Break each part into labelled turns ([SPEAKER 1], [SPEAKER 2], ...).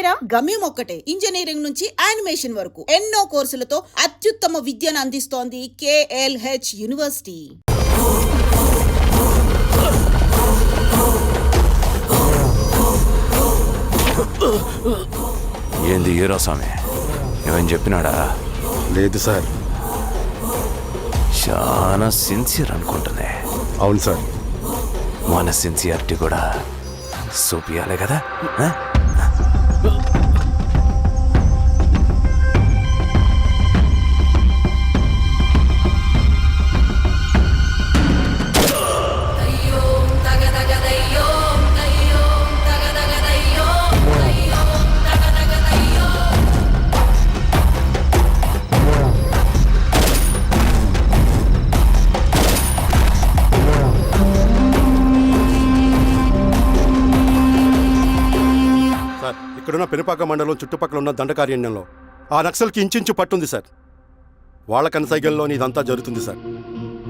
[SPEAKER 1] పేరా?
[SPEAKER 2] గమ్యం ఒక్కటే, ఇంజనీరింగ్ నుంచి యానిమేషన్ వరకు ఎన్నో కోర్సులతో అత్యుత్తమ విద్యను అందిస్తోంది KLH యూనివర్సిటీ.
[SPEAKER 3] ఏంది హీరో స్వామి, ఏమని చెప్పినాడా?
[SPEAKER 4] లేదు సార్.
[SPEAKER 3] చాలా సిన్సియర్ అనుకుంటుంది.
[SPEAKER 4] అవును సార్.
[SPEAKER 3] మన సిన్సియారిటీ కూడా చూపియాలి కదా.
[SPEAKER 4] ఇక్కడున్న పెనుపాక మండలం చుట్టుపక్కల ఉన్న దండకారణ్యంలో ఆ నక్సల్కి ఇంచుంచు పట్టుంది సార్. వాళ్ళ కనసైగల్లోని ఇదంతా జరుగుతుంది సార్.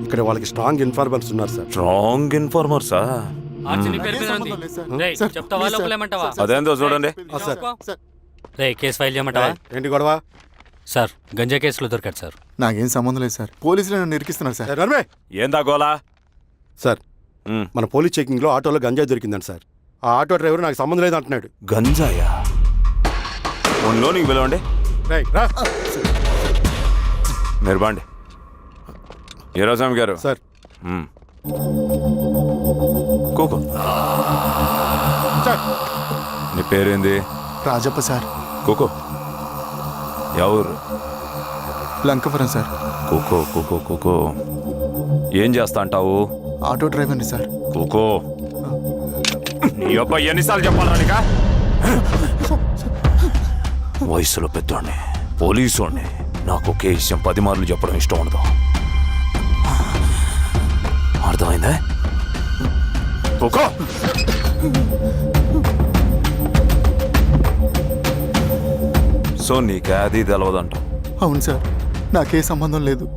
[SPEAKER 4] ఇక్కడ వాళ్ళకి స్ట్రాంగ్ ఇన్ఫార్మర్స్ ఉన్నారు సార్.
[SPEAKER 3] స్ట్రాంగ్ ఇన్ఫార్మర్సా? అదేందో చూడండి.
[SPEAKER 5] కేసు ఫైల్ చేయమంటావా?
[SPEAKER 4] ఏంటి గొడవ
[SPEAKER 5] సార్? గంజా కేసులో దొరికాడు సార్.
[SPEAKER 6] నాకేం సంబంధం లేదు సార్. పోలీసులు నన్ను ఇరికిస్తున్నారు సార్.
[SPEAKER 3] ఏందా గోలా?
[SPEAKER 4] సార్, మన పోలీస్ చెకింగ్ లో ఆటోలో గంజాయి దొరికిందండి సార్. ఆ ఆటో డ్రైవర్ నాకు సంబంధం లేదు అంటున్నాడు.
[SPEAKER 3] గంజాయా? ఒంట్లో నీకు పిలవండి. మీరు బాండి. హీరోస్వామి గారు
[SPEAKER 4] సార్.
[SPEAKER 3] కూకో. నీ పేరేంది?
[SPEAKER 6] రాజప్ప సార్.
[SPEAKER 3] కూకో. ఎవరు?
[SPEAKER 6] లంకపురం సార్.
[SPEAKER 3] కూకో కూకో కూకో. ఏం చేస్తా అంటావు?
[SPEAKER 6] ఆటో డ్రైవర్ని సార్.
[SPEAKER 3] కూకో. నీ యొక్క ఎన్నిసార్లు చెప్పాలా నీకా? వయసులో పెద్దోడిని, పోలీసోడిని, నాకు ఒకే విషయం 10 మార్లు చెప్పడం ఇష్టం ఉండదు. అర్థమైందా? కూకో. సో నీకే అది తెలవదంట?
[SPEAKER 6] అవును సార్, నాకే సంబంధం లేదు.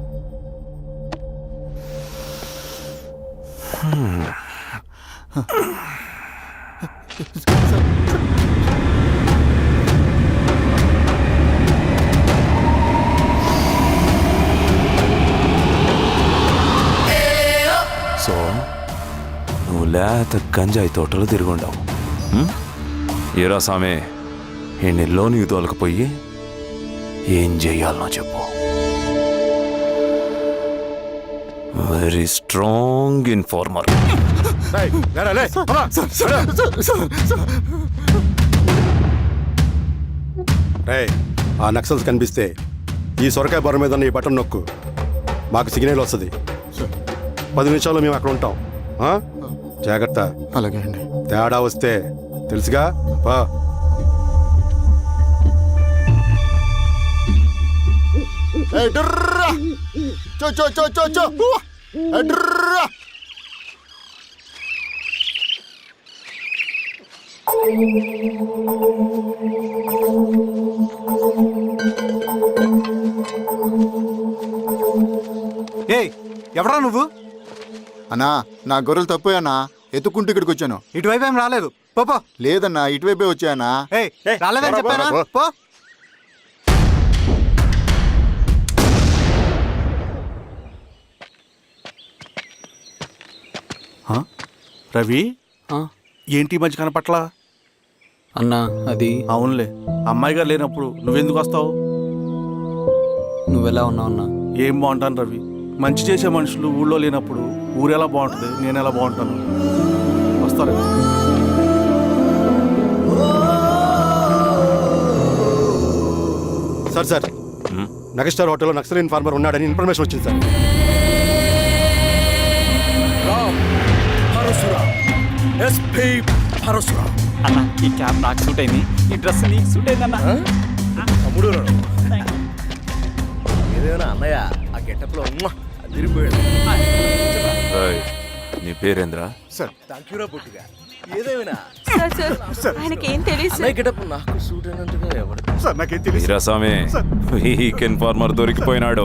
[SPEAKER 3] సో నువ్వు లేత గంజాయి తోటలో తిరుగుండవు. ఏరా సామే, ఈ నెలలో నీకు తోలకపోయి ఏం చెయ్యాలనో చెప్పు. Very strong informer.
[SPEAKER 4] ఆ నక్సల్స్ కనిపిస్తే ఈ సొరకాయ బొర మీద ఈ బటన్ నొక్కు, మాకు సిగ్నల్ వస్తుంది. 10 నిమిషాల్లో మేము అక్కడ ఉంటాం. జాగ్రత్త.
[SPEAKER 6] అలాగే అండి.
[SPEAKER 4] తేడా వస్తే తెలుసుగా.
[SPEAKER 7] ఎవరా నువ్వు?
[SPEAKER 6] అన్నా, నా గొర్రెలు తప్పోయానా, ఎత్తుకుంటూ ఇక్కడికి వచ్చాను.
[SPEAKER 7] ఇటువైపు ఏం రాలేదు. పో.
[SPEAKER 6] లేదన్నా, ఇటువైపే వచ్చానా.
[SPEAKER 7] రాలేదని చెప్పానా? పో. రవి, ఏంటి మధ్య కనపట్ల?
[SPEAKER 5] అన్నా అది
[SPEAKER 7] అవునులే, అమ్మాయి గారు లేనప్పుడు నువ్వెందుకు వస్తావు?
[SPEAKER 5] నువ్వెలా ఉన్నావు అన్నా?
[SPEAKER 7] ఏం బాగుంటాను రవి, మంచి చేసే మనుషులు ఊళ్ళో లేనప్పుడు ఊరు ఎలా బాగుంటుంది, నేను ఎలా బాగుంటాను? వస్తారా?
[SPEAKER 4] సార్, మెగాస్టార్ హోటల్లో నక్సల్ ఇన్ఫార్మర్ ఉన్నాడని ఇన్ఫర్మేషన్ వచ్చింది సార్.
[SPEAKER 5] అన్నా, ఈ క్యాప్ నాకు సూట్ అయింది, ఈ డ్రెస్ నీకు సూట్ అయిందన్నా.
[SPEAKER 8] తమ్ముడు ఏదైనా అన్నయ్య ఆ గెటప్లో తిరిగిపోయాడు.
[SPEAKER 3] నీ పేరేంద్రా?
[SPEAKER 6] సార్.
[SPEAKER 8] థ్యాంక్ యూరా పుట్టిగా. ఏదేమైనా
[SPEAKER 1] సార్ ఆయనకి ఏం తెలియదు
[SPEAKER 8] అన్నయ్య గెటప్ నాకు సూట్ అయినట్టుగా ఎవరు
[SPEAKER 7] సార్ నాకేం తెలియదు
[SPEAKER 3] వీరాస్వామి వీక్ ఇన్ఫార్మర్ దొరికిపోయినాడు.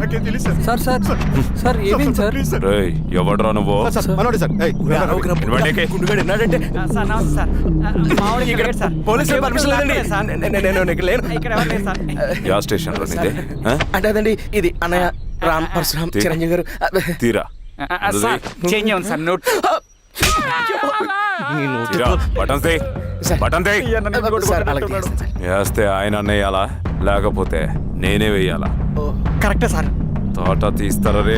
[SPEAKER 7] నాకేం తెలియదు
[SPEAKER 5] సార్ సార్ సార్ ఏమైంది సార్?
[SPEAKER 3] రేయ్ ఎవడ్రా నువ్వు?
[SPEAKER 4] మనోడి సార్
[SPEAKER 3] ఇవ్వండి.
[SPEAKER 8] గుండుగాడు విన్నాడంటే
[SPEAKER 5] సార్ నమస్తే సార్. మామూలుగా ఇక్కడ సార్
[SPEAKER 8] పోలీసులు పర్మిషన్ లేదండి నేను ఇక్కడ లేను.
[SPEAKER 5] ఇక్కడ ఎవరు లేరు సార్.
[SPEAKER 3] యా స్టేషన్ లో నీదే? ఆ?
[SPEAKER 8] అంటే అదండి ఇది అన్నయ్య రామ్ పరశురామ్ చిరంజీవి గారు
[SPEAKER 3] తీరా
[SPEAKER 5] సార్ చేంజ్ ఉంది సార్ నోట్.
[SPEAKER 3] తీరా బటన్ తీ. బటన్ తీ.
[SPEAKER 8] సార్ అలాగే చేస్తాను సార్.
[SPEAKER 3] వేస్తే ఆయన వేయాలా లేకపోతే నేనే వేయాలా?
[SPEAKER 5] కరెక్టే సార్.
[SPEAKER 3] తోట తీస్తారా రే?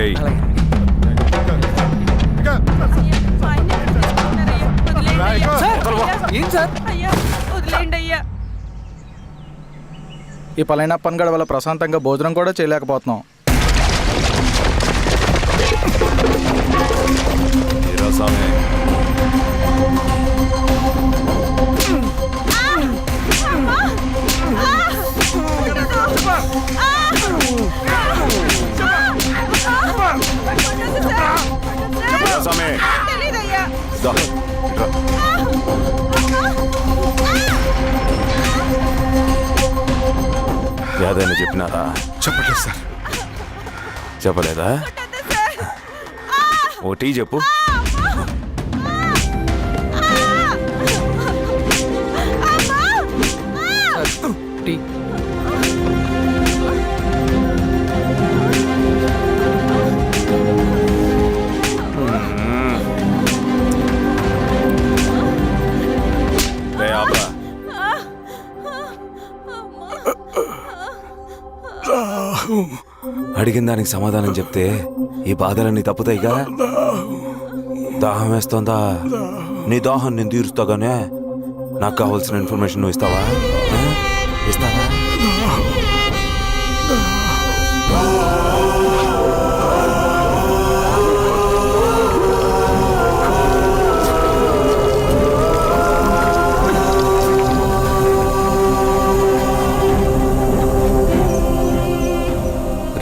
[SPEAKER 8] అలాగే
[SPEAKER 5] ఏం సార్?
[SPEAKER 1] వదిలేండి అయ్యా.
[SPEAKER 9] ఈ పలైన పనిగడ వల్ల ప్రశాంతంగా భోజనం కూడా చేయలేకపోతున్నాం.
[SPEAKER 3] వీరాస్వామి వీరాస్వామి
[SPEAKER 1] తెలీదయ్యా.
[SPEAKER 3] దా, ఇట్రా. యాదైనా చెప్పినారా?
[SPEAKER 4] చెప్పట్లేదు సార్.
[SPEAKER 3] చెప్పలేదా? ఓ టీ చెప్పు.
[SPEAKER 5] టీ.
[SPEAKER 3] రే ఆపరా. అడిగిన దానికి సమాధానం చెప్తే ఈ బాధలన్నీ తప్పుతాయిగా. దాహం వేస్తోందా? నీ దాహం నేను తీరుస్తాగానే నాకు కావాల్సిన ఇన్ఫర్మేషన్ నువ్వు ఇస్తావా? ఇస్తావా?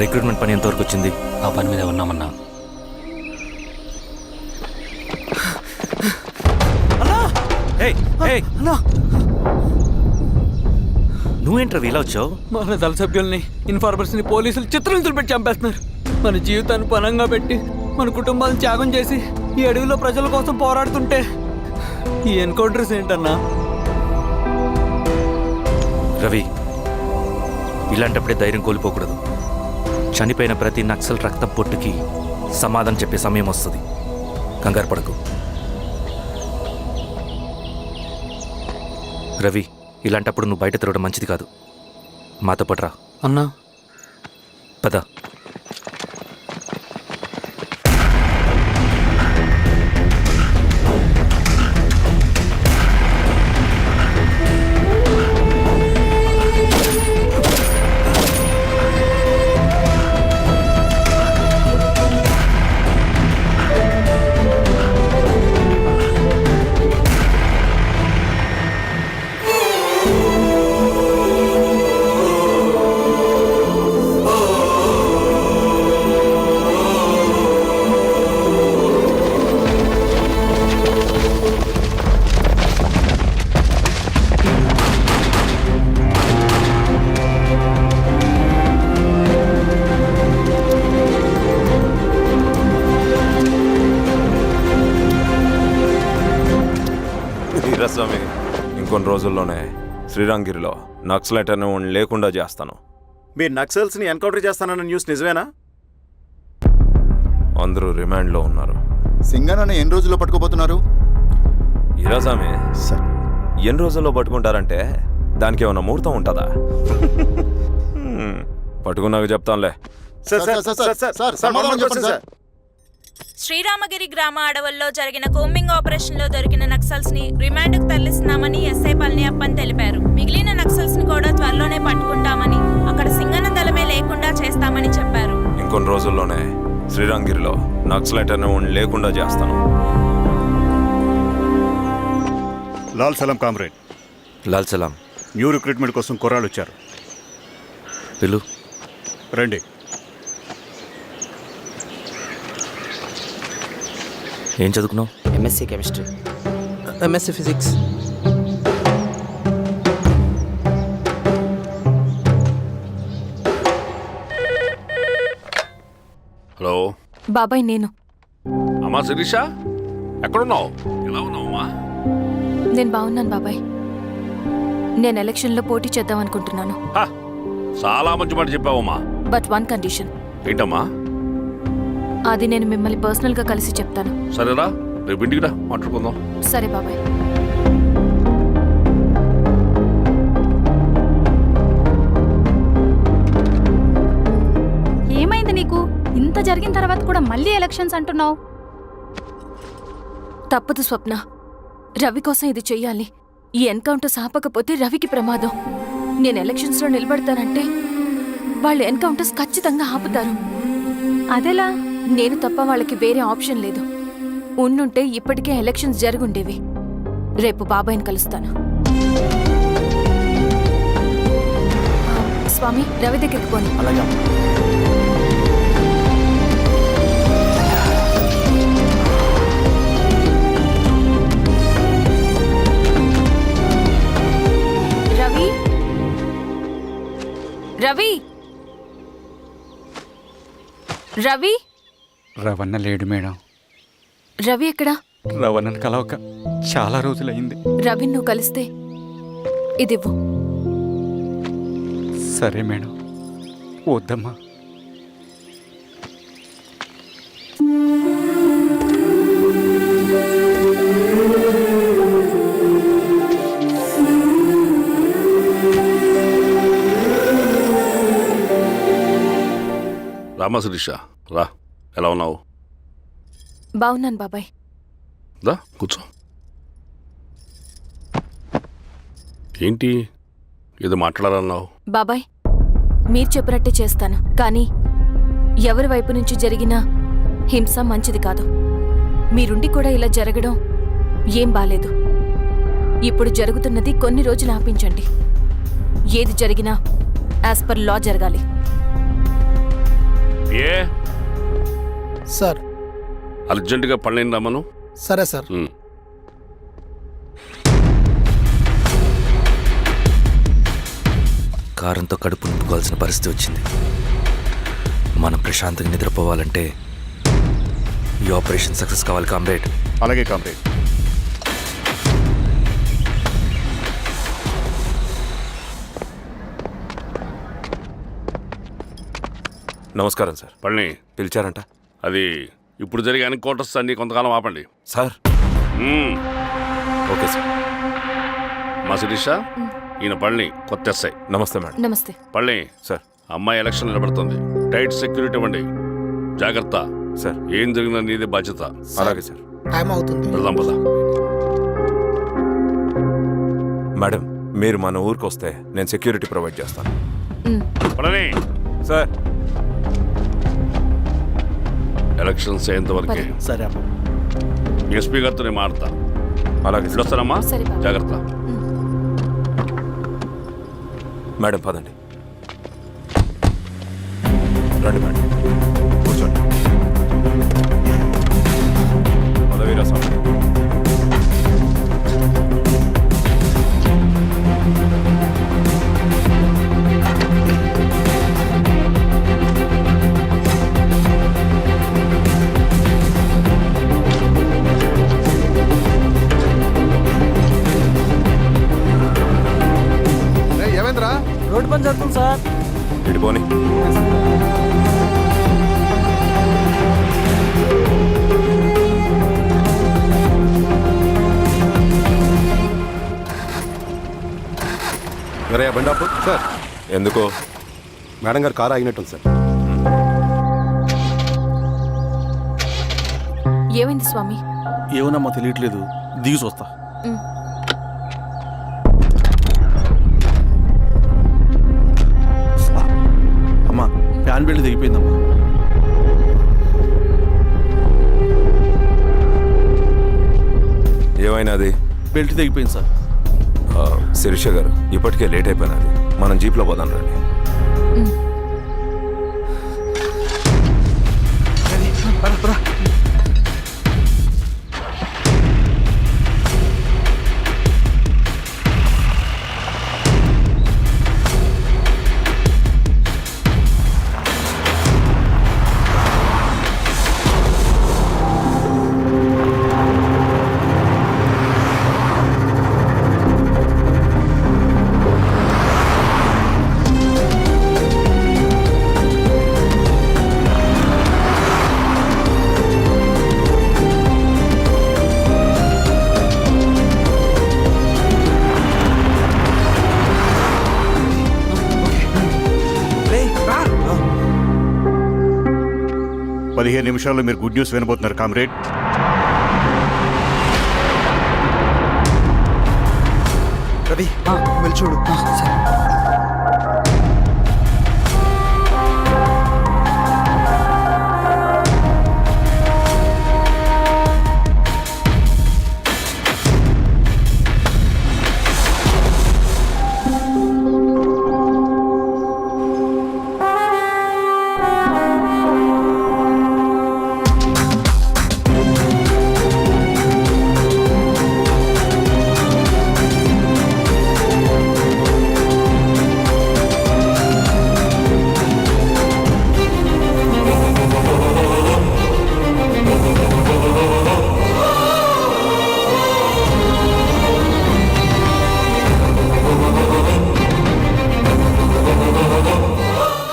[SPEAKER 8] రిక్రూట్మెంట్ పని ఎంతవరకు వచ్చింది?
[SPEAKER 10] ఆ పని మీద ఉన్నామన్నా.
[SPEAKER 8] నువ్వేంట్రా ఇలా వచ్చావు?
[SPEAKER 5] మన దళ సభ్యుల్ని ఇన్ఫార్మర్స్ని పోలీసులు చిత్రహింసలు పెట్టి చంపేస్తున్నారు. మన జీవితాన్ని పణంగా పెట్టి మన కుటుంబాలను త్యాగం చేసి ఈ అడవిలో ప్రజల కోసం పోరాడుతుంటే ఈ ఎన్కౌంటర్స్ ఏంటన్నా?
[SPEAKER 10] రవి, ఇలాంటప్పుడే ధైర్యం కోల్పోకూడదు. చనిపోయిన ప్రతి నక్సల్ రక్తం పొట్టుకి సమాధానం చెప్పే సమయం వస్తుంది. కంగారు పడకు రవి. ఇలాంటప్పుడు నువ్వు బయట తిరగడం మంచిది కాదు. మాతో పట్రా
[SPEAKER 5] అన్నా.
[SPEAKER 10] పద.
[SPEAKER 3] వీరాస్వామి ఇంకొన్ని రోజుల్లోనే శ్రీరంగిరిలో నక్సలైట్ అనే వాడిని లేకుండా చేస్తాను.
[SPEAKER 7] మీరు నక్సల్స్ ని ఎన్కౌంటర్ చేస్తానన్న న్యూస్ నిజమేనా?
[SPEAKER 3] అందరూ రిమాండ్లో ఉన్నారు.
[SPEAKER 6] సింగనన్న ఎన్ని రోజుల్లో పట్టుకోబోతున్నారు?
[SPEAKER 3] వీరాస్వామి
[SPEAKER 4] సార్
[SPEAKER 3] ఎన్ని రోజుల్లో పట్టుకుంటారంటే దానికి ఏమైనా ముహూర్తం ఉంటుందా? పట్టుకున్నాక చెప్తానులే.
[SPEAKER 6] సమాధానం చెప్పండి సార్.
[SPEAKER 1] శ్రీరామగిరి గ్రామ అడవుల్లో జరిగిన కోంబింగ్ ఆపరేషన్ లో దొరికిన నక్సల్స్ ని రిమాండ్ కు తరలిస్తున్నామని ఎస్ఐ పళనియప్పన్ తెలిపారు. మిగిలిన నక్సల్స్ ని కూడా త్వరలోనే పట్టుకుంటామని, అక్కడ సింగన్న దళమే లేకుండా చేస్తామని చెప్పారు.
[SPEAKER 3] ఇంకొన్ని రోజుల్లోనే శ్రీరంగిరిలో నక్సలైట్ అనే వాడిని లేకుండా చేస్తాను.
[SPEAKER 7] లాల్ సలాం కామ్రేడ్.
[SPEAKER 10] లాల్ సలాం.
[SPEAKER 7] న్యూ రిక్రూట్మెంట్ కోసం కుర్రాళ్ళు వచ్చారు.
[SPEAKER 10] పిలు.
[SPEAKER 7] రండి.
[SPEAKER 10] ఏం చదువుకున్నావు?
[SPEAKER 8] MSc chemistry. MSc physics.
[SPEAKER 11] Hello
[SPEAKER 1] బాబాయ్ నేను
[SPEAKER 11] అమ్మా శిరీష, ఎక్కడున్నావు? ఎలా ఉన్నావమ్మా?
[SPEAKER 1] నేను బాగున్నాను బాబాయ్. నేను ఎలక్షన్లో పోటీ చేద్దాం అనుకుంటున్నాను.
[SPEAKER 11] హ, చాలా మంచి మాట చెప్పావమ్మా.
[SPEAKER 1] But one condition.
[SPEAKER 11] ఏంటమ్మా?
[SPEAKER 1] అది నేను మిమ్మల్ని పర్సనల్గా కలిసి చెప్తాను.
[SPEAKER 11] సరేరా, రేపు ఇంటికి రా, మాట్లాడుకుందాం.
[SPEAKER 1] సరే బాబాయ్.
[SPEAKER 12] ఏమైంది నీకు? ఇంత జరిగిన తర్వాత కూడా మళ్ళీ ఎలక్షన్స్ అంటున్నావు?
[SPEAKER 1] తప్పదు స్వప్న, రవి కోసం ఇది చెయ్యాలి. ఈ ఎన్కౌంటర్స్ ఆపకపోతే రవికి ప్రమాదం. నేను ఎలక్షన్స్లో నిలబడతానంటే వాళ్ళు ఎన్కౌంటర్స్ ఖచ్చితంగా ఆపుతారు.
[SPEAKER 12] అదెలా?
[SPEAKER 1] నేను తప్ప వాళ్ళకి వేరే ఆప్షన్ లేదు. ఉండుంటే ఇప్పటికే ఎలక్షన్స్ జరుగుండేవి. రేపు బాబాయ్ని కలుస్తాను. స్వామి, రవి దగ్గరికి పోని.
[SPEAKER 7] అలాగే అమ్మా.
[SPEAKER 1] రవి, రవి, రవి.
[SPEAKER 9] రవణ లేడు మేడం.
[SPEAKER 1] రవి ఎక్కడా?
[SPEAKER 9] రవణను కలవక చాలా రోజులైంది.
[SPEAKER 1] రవి నువ్వు కలిస్తే ఇదివ్వు.
[SPEAKER 9] సరే మేడం. వద్దమ్మా.
[SPEAKER 11] రామా శిరీష, రా. ఎలా ఉన్నావు?
[SPEAKER 1] బాగున్నాను బాబాయ్.
[SPEAKER 11] దా కూర్చో. ఏంటి ఏదో మాట్లాడాలన్నావు?
[SPEAKER 1] బాబాయ్, మీరు చెప్పినట్టే చేస్తాను. కానీ ఎవరి వైపు నుంచి జరిగినా హింస మంచిది కాదు. మీరుండి కూడా ఇలా జరగడం ఏం బాలేదు. ఇప్పుడు జరుగుతున్నది కొన్ని రోజులు ఆపించండి. ఏది జరిగినా యాజ్ పర్ లా జరగాలి.
[SPEAKER 11] ఏ
[SPEAKER 8] సార్.
[SPEAKER 11] అర్జెంటుగా పళ్ళని రమ్మను.
[SPEAKER 8] సరే సార్.
[SPEAKER 10] కారంతో కడుపు నింపుకోవాల్సిన పరిస్థితి వచ్చింది. మనం ప్రశాంతంగా నిద్రపోవాలంటే ఈ ఆపరేషన్ సక్సెస్ కావాలి కామ్రేడ్.
[SPEAKER 6] అలాగే కామ్రేడ్.
[SPEAKER 3] నమస్కారం సార్.
[SPEAKER 11] పళ్ళని
[SPEAKER 3] పిలిచారంట?
[SPEAKER 11] అది ఇప్పుడు జరిగే ఎన్కౌంటర్స్ అన్ని కొంతకాలం ఆపండి
[SPEAKER 3] సార్. Okay sir.
[SPEAKER 11] మా శిరీష, ఈయన పళ్ళని కొత్త ఎస్ఐ.
[SPEAKER 3] నమస్తే మేడం.
[SPEAKER 1] నమస్తే.
[SPEAKER 11] పళ్ళని
[SPEAKER 3] సార్.
[SPEAKER 11] అమ్మాయి ఎలక్షన్ నిలబడుతుంది. టైట్ సెక్యూరిటీ ఇవ్వండి. జాగ్రత్త
[SPEAKER 3] సార్.
[SPEAKER 11] ఏం జరిగినా నీదే బాధ్యత.
[SPEAKER 3] అలాగే సార్.
[SPEAKER 8] టైం అవుతుంది.
[SPEAKER 11] వెళ్దాం పద.
[SPEAKER 3] మేడం, మీరు మన ఊరికి వస్తే నేను సెక్యూరిటీ ప్రొవైడ్ చేస్తాను.
[SPEAKER 11] పళ్ళని
[SPEAKER 3] సార్.
[SPEAKER 11] ఎలక్షన్స్ అయ్యేంతవరకే.
[SPEAKER 7] సరే అమ్మా.
[SPEAKER 11] ఎస్పీ గారితో నేను మారుతా.
[SPEAKER 3] అలాగే సార్.
[SPEAKER 11] వస్తానమ్మా.
[SPEAKER 1] సరే బాబు.
[SPEAKER 11] జాగ్రత్త.
[SPEAKER 3] మేడం పదండి. రండి మేడం, కూర్చోండి. పదవీరా స్వామి.
[SPEAKER 6] ఏమైందిరా?
[SPEAKER 5] రోడ్డు పని జరుగుతుంది సార్.
[SPEAKER 3] ఇటు పోనీ.
[SPEAKER 4] ఎవరయ్యా బండాపు? సార్.
[SPEAKER 3] ఎందుకో?
[SPEAKER 4] మేడం గారు కారు ఆగినట్టుంది సార్.
[SPEAKER 1] ఏమైంది స్వామి?
[SPEAKER 7] ఏమోనమ్మా తెలియట్లేదు. దిగి చూస్తా. అమ్మా, ఫ్యాన్ బెల్ట్ దిగిపోయిందమ్మా.
[SPEAKER 3] ఏమైనాది?
[SPEAKER 7] బెల్ట్ దిగిపోయింది సార్.
[SPEAKER 3] శిరీష గారు, ఇప్పటికే లేట్ అయిపోయినది. మనం జీప్లో పోదాం రండి.
[SPEAKER 6] 15 నిమిషాల్లో మీరు గుడ్ న్యూస్ వినబోతున్నారు కామ్రేడ్.
[SPEAKER 8] రవి వెళ్ళి చూడు.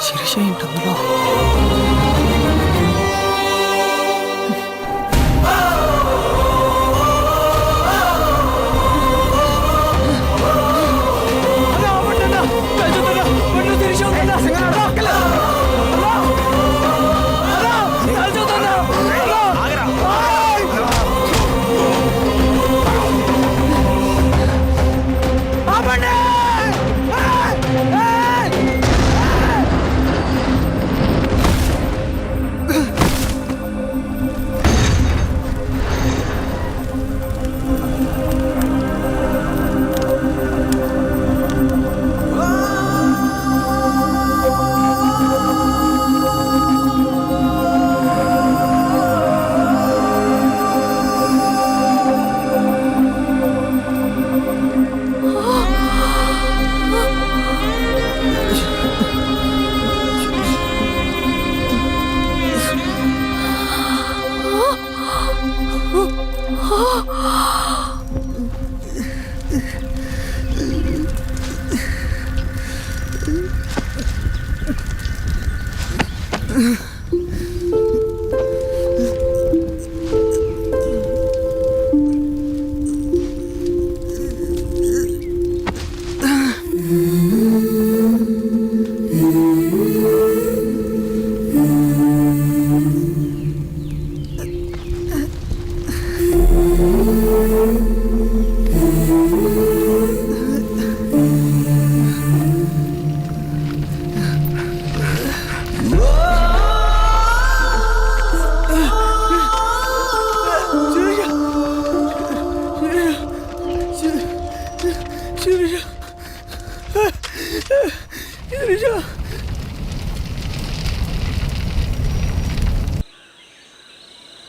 [SPEAKER 5] శిరీష ఏంటి అందులో?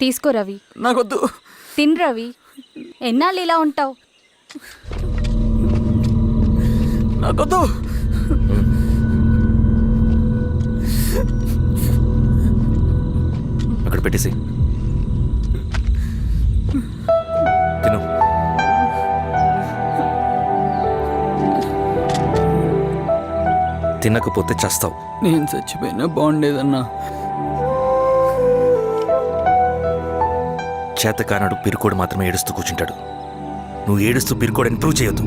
[SPEAKER 12] తీసుకో రవి.
[SPEAKER 5] నాకొద్దు.
[SPEAKER 12] తిన్ రవి. ఎన్నాళ్ళు ఇలా ఉంటావు?
[SPEAKER 5] నాకొద్దు.
[SPEAKER 10] అక్కడ పెట్టేసి తిను. తినకపోతే చస్తావు.
[SPEAKER 5] నేను చచ్చిపోయినా బాగుండేదన్నా.
[SPEAKER 10] చేతకానడు పిరుకోడు మాత్రమే ఏడుస్తూ కూర్చుంటాడు. నువ్వు ఏడుస్తూ పిరుకోడని ప్రూవ్ చేయొద్దు.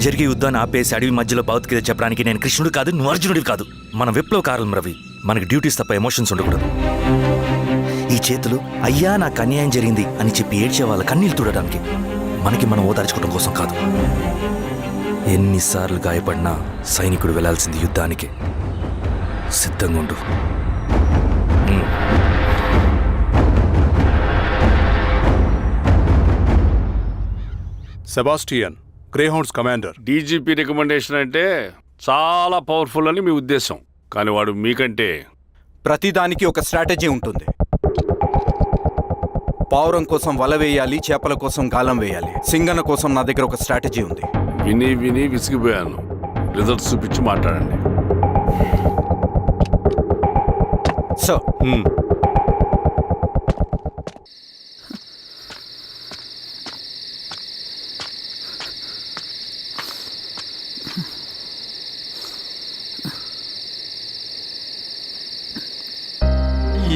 [SPEAKER 10] జరిగే యుద్ధాన్ని ఆపేసి అడవి మధ్యలో భౌతికత చెప్పడానికి నేను కృష్ణుడు కాదు, నువ్వు అర్జునుడివి కాదు. మన విప్లవకారులం రవి. మనకి డ్యూటీస్ తప్ప ఎమోషన్స్ ఉండకూడదు. ఈ చేతులు అయ్యా నాకు అన్యాయం జరిగింది అని చెప్పి ఏడ్చే వాళ్ళ కన్నీళ్ళు తుడడానికి, మనకి మనం ఓదార్చుకోవడం కోసం కాదు. ఎన్నిసార్లు గాయపడినా సైనికుడు వెళ్లాల్సింది యుద్ధానికి. సిద్ధంగా ఉండు.
[SPEAKER 7] Sebastian, Greyhounds commander.
[SPEAKER 11] DGP recommendation అంటే చాలా పవర్ఫుల్ అని మీ ఉద్దేశం, కానీ వాడు మీకంటే
[SPEAKER 9] ప్రతిదానికి ఒక స్ట్రాటజీ ఉంటుంది. పావురం కోసం వల వేయాలి, చేపల కోసం గాలం వేయాలి. సింగన కోసం నా దగ్గర ఒక స్ట్రాటజీ ఉంది.
[SPEAKER 11] విని విని విసిగిపోయాను. రిజల్ట్స్ చూపించి మాట్లాడండి.
[SPEAKER 9] సో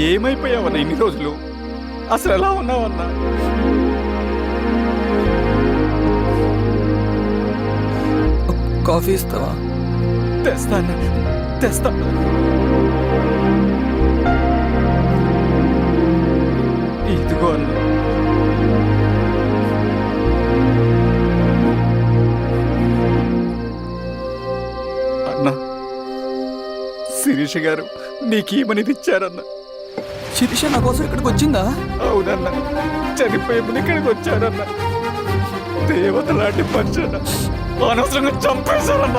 [SPEAKER 9] ఏమైపోయావన్నా ఇన్ని రోజులు? అసలు ఎలా ఉన్నావన్నా?
[SPEAKER 5] కాఫీ ఇస్తావా?
[SPEAKER 9] తెస్తాను.
[SPEAKER 7] ఇదిగో అన్న. అన్న, శిరీష గారు నీకేమనేది ఇచ్చారన్న.
[SPEAKER 5] శిరీష నా కోసం ఇక్కడికి వచ్చిందా?
[SPEAKER 7] అవునన్న, చనిపోయే ముందు ఇక్కడికి వచ్చారన్న. దేవత లాంటి మనిషి అనవసరంగా చంపేశారన్న.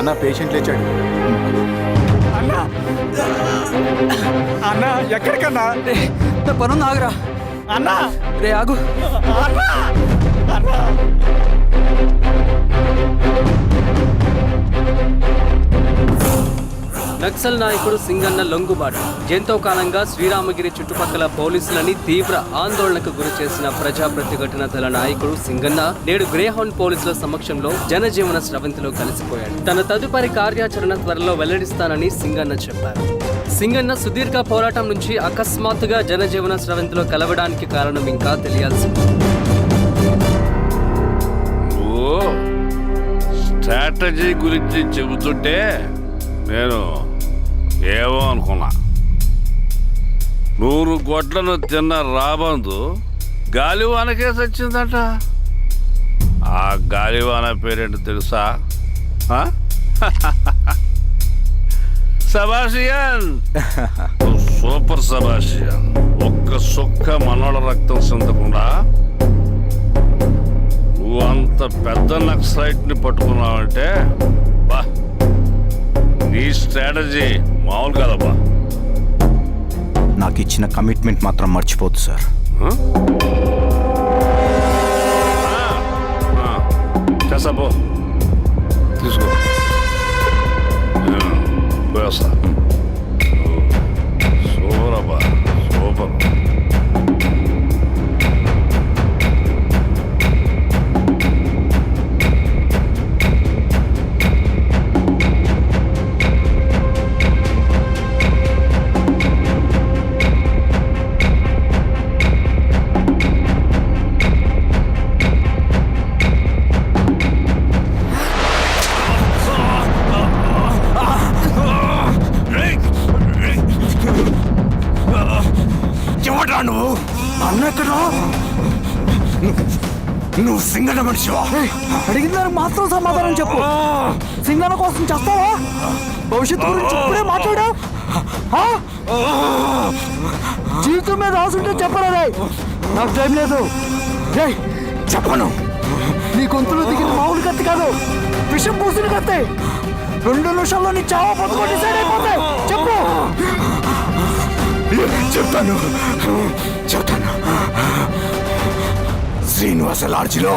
[SPEAKER 6] అన్న పేషెంట్ లేచాడు.
[SPEAKER 7] అన్న, అన్న ఎక్కడికన్నా?
[SPEAKER 5] నా పనుంది, ఆగురా.
[SPEAKER 7] అన్నా,
[SPEAKER 5] రే ఆగు.
[SPEAKER 7] అన్నా, అన్నా.
[SPEAKER 5] నక్సల్ నాయకుడు సింగన్న లొంగుబాటు ఎంతో కాలంగా శ్రీరామగిరి చుట్టుపక్కల పోలీసులని తీవ్ర ఆందోళనకు గురి చేసిన ప్రజా ప్రతిఘటన దళ నాయకుడు సింగన్న నేడు గ్రేహౌండ్ పోలీసుల సమక్షంలో జనజీవన స్రవంతిలో కలిసిపోయాడు. తన తదుపరి కార్యాచరణ త్వరలో వెల్లడిస్తానని సింగన్న చెప్పారు. సింగన్న సుదీర్ఘ పోరాటం నుంచి అకస్మాత్తుగా జనజీవన స్రవంతిలో కలవడానికి కారణం ఇంకా తెలియాల్సి ఉంది.
[SPEAKER 11] స్ట్రాటజీ గురించి చెబుతుంటే నేను ఏమో అనుకున్నా. 100 గొడ్లను తిన్న రాబందు గాలివానకే చచ్చిందట. ఆ గాలివాన పేరేంటి తెలుసా? సబాషియన్, సూపర్ సబాషియన్. ఒక్క సుక్క మనోళ్ళ రక్తం చెందకుండా నువ్వు అంత పెద్ద నక్సలైట్ని పట్టుకున్నావంటే బా, నీ స్ట్రాటజీ మామూలు కాదబ్బా.
[SPEAKER 9] నాకు ఇచ్చిన కమిట్మెంట్ మాత్రం మర్చిపోద్దు సార్.
[SPEAKER 11] చేస్తా పో తీసుకో పోయేస్తా సూపర్ అబ్బా సూపర్
[SPEAKER 10] ఎవడ్రా నువ్వు అన్నెక్కడా నువ్వు సింగన మనిషివా
[SPEAKER 5] అడిగిన దానికి మాత్రం సమాధానం చెప్పు సింగన కోసం చేస్తావా భవిష్యత్తు గురించి ఇప్పుడే మాట్లాడా జీవితం మీద ఆశుంటే చెప్పరా నాకు టైం లేదు
[SPEAKER 10] చెప్పను
[SPEAKER 5] నీ గొంతులో దిగిన మామూలు కత్తి కాదు విషం పూసిన కత్తి 2 నిమిషాల్లో నీ చావా పొత్తుకో డిసైడ్ అయిపోతాయి చెప్పు
[SPEAKER 10] చెప్తాను శ్రీనివాస లాడ్జిలో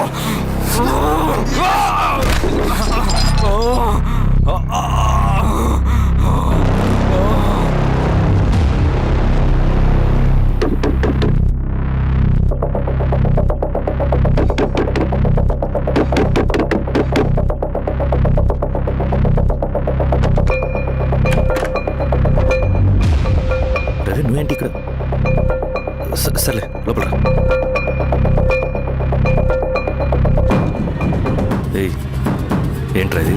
[SPEAKER 3] నువ్వేంటి ఇక్కడ సర్లే లోపల ఏంట్రా ఇది